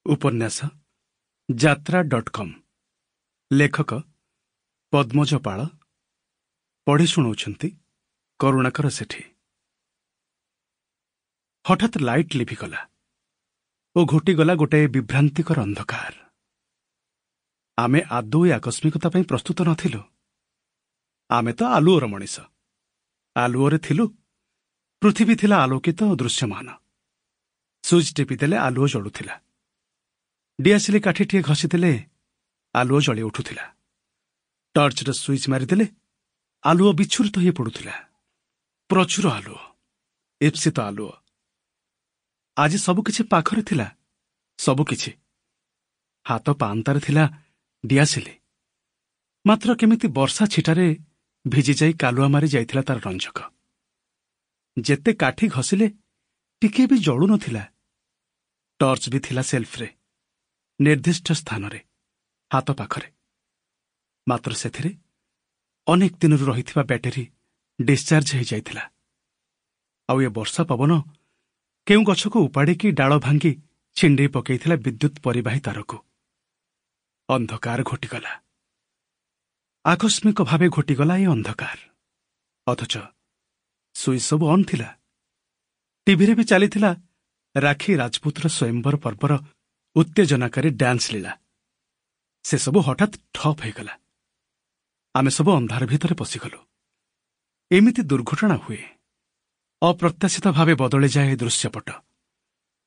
उपन्यास यात्रा.com लेखक पद्मज पाळ पढ़ी शुणाउछन्ति करुणाकर सेठी। हठात लाइट लिभिगला ओ घोटिगला गोटे विभ्रांतिकर अंधकार। आमे आदौ आकस्मिकता पई प्रस्तुत नथिलु। आमे तो आलुओर मଣିଷ। आलुओरे थिलु। पृथ्वी थिला आलोकित ओ दृश्यमान। सुइच टिपि देले आलुओ जळुथिला। डिआसिली काठीटिए घसीदेले आलुओ जଳି उठुथिला। टर्चर सुइच मारिदेले आलुओ विच्छुरित होई पडुथिला। प्रचुर आलुओ, इप्सित आलुओ। आज सबुकिछि पाखरे थिला। सबुकिछि हाथ पांतारे थिला डिआसिली। मात्र केमिति वर्षा छिटारे भिजी जाई कालुआ मारी जाइथिला तार रंजक। जेते काठी घसिले टिके भी जळु नथिला। टर्च भी थिला सेल्फरे, निर्दिष्ट स्थान रे, हाथ पाखरे। मात्र सेथिरे अनेक दिनरु रहिथिबा बैटेरी डिस्चार्ज हो जाइथिला। आउ ये वर्षा पवन केउ गछको उपाड़ी की डाଳ भांगी छिंडी पकेइथिला विद्युत परिवाही तारको। अंधकार घोटिगला। आकस्मिक भावे घोटिगला ये अंधकार। अथच सुइच सब ऑन थिला। टीवी रे भी चलीथिला राखी राजपूतर स्वयंवर पर्वर उत्तेजनाकारी डांस लीला। से सब हठात ठप होगला। आमे सब अंधार भितर पशिगलु। एमिति दुर्घटना हुए। अप्रत्याशित भावे बदली जाए दृश्यपट।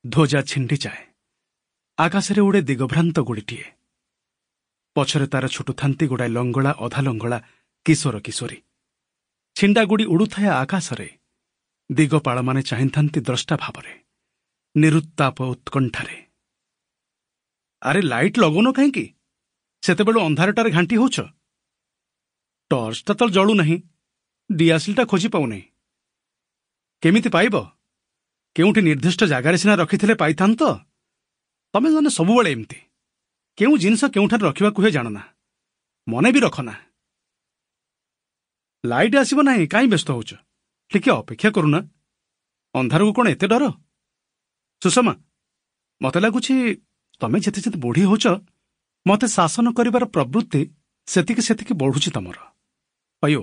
ध्वजा छिंडी जाए। आकाशरे उड़े दिगभ्रांत गुड़ीटीए। पछरे तार छुटुथांती गुड़ाए लंगड़ा अधा लंगड़ा किशोर किशोरी। छिंडा गुड़ी उड़ुथाए आकाशरे। दिगपाल माने चाहिंथांती द्रष्टा भावरे, निरुत्ताप उत्कंठारे। अरे लाइट लगौन कहीं सेतेबेलु अंधारटार घांटी होछ। टर्चटा तो जळु नहीं। डिआसिलटा खोजी पाउनै। केमिति पाइब? केउठी निर्दिष्ट जगारे सिना रखिथिले पाइथांत। तमे जाने सबुबेले एमती केउ जिनिस केउठार रखिबा कुहे जानना। मने भी रखना। लाइट आसीबो नाही काई व्यस्त होछ। टिके अपेक्षा करूना। अंधारको कोन एते डर? सुषमा, मते लागुछि तमे जेते जेते बुढ़ी होच मते शासन करिवार प्रवृत्ति सेतिके सेतिके बढ़ुछि तमर। अयो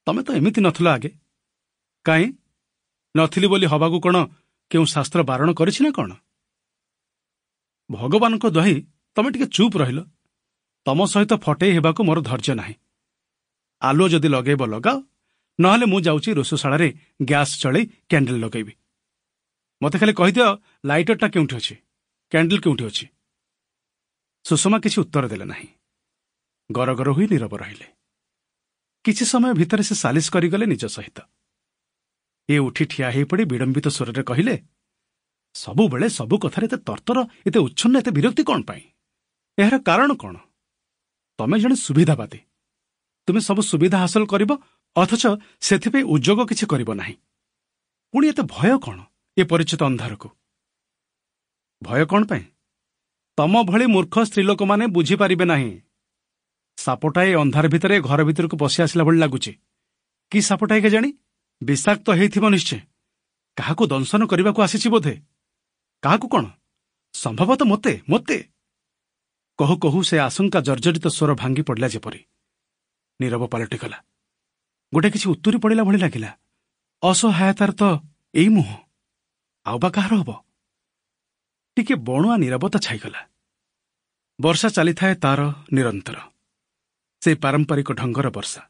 तमे तो एमिति नथलो आगे। काई नथिली बोली हबाकू कोन केउ शास्त्र बारण करिछि ना कोन? भगवान को दही तमे टिके चुप रहिलो। तम सहित फटेई हेबाकू मोर धैर्य नाही। आलो जदि लगेब लगाओ, नहले मु जाउछि रोषशाला रे गैस चलै कैंडल लगेबी। मते खाली कहिदियो लाइटरटा केउठी अछि, कैंडल केउठी अछि। सुषमा किछि उत्तर देले नाही। गरगर होई नीरव रहिले। किछि समय भितर से सालिस करिगले निज सहित। ए उठी ठिया हेई पड़ी विडंबित स्वरे कहिले, सबु बेले सबु कथारे एते तर्तर, एते उच्छन्न, एते विरक्ति कोन पाई? एहर कारण कोन? तमे जणे सुविधावादी। तुमे सब सुविधा हासिल करिबो, अथच सेथिपे उद्योग किछि करिबो नाही। पुणी एते भय कोन ए परिचित अंधार को? भय कोन पाई? तम भली मूर्ख स्त्रीलोक माने बुझी पारिबे नाही। सापटाए अंधार भितरे घर भितर को पसि आसिला भली लागुछि। कि सापटाए के जानी? विषाक्त हेइथिबो निश्चय। काहाकू दंशन करिबा को आसीछि बोधे। काहाकू कोन? संभवतः मोते मोते। कहू कहू से आशंका जर्जरित स्वर भांगी पड़ला जेपरी। नीरव पलटि गला। गोटे किछि उत्तरी पड़िला भली लागिला। असहायतार तो एई मुह। आउ बा काହାର हबो? टिके बणुआ नीरवता छाईगला। वर्षा चली थाए तार निरंतर। से पारंपरिक ढंगर वर्षा।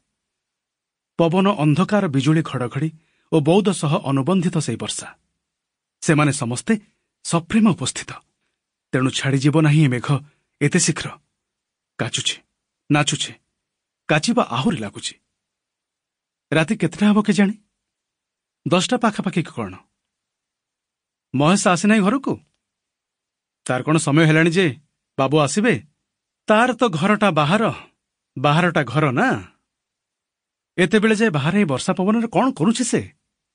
पवन अंधकार बिजुली घड़घड़ी और बौद्ध सह अनुबंधित से वर्षा। से माने समस्ते सप्रेम उपस्थित। तेणु छाड़ी जीव नाही ए मेघ एते शीघ्र। काचुछे, नाचुछे, काचिबा आहुरी लागुछि। राति केतटा हबो के जानी? 10टा पाखापाखि कौन? महेश आसी नाही घरकू? तार कौन समय हेलानी जे बाबू आसिबे? तार तो घरटा बाहर, बाहरटा घर ना। एते बेले जाए बाहर वर्षा पवन रे कौन करुछि से?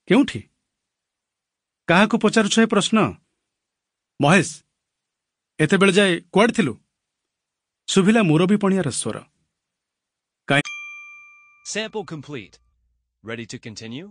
केउठी? काहाकू पचारुछ ए प्रश्न? महेश, एते बेले जाए कुआड थिलु? सुभिला मुरबी पणियार स्वर। Sample complete. Ready to continue?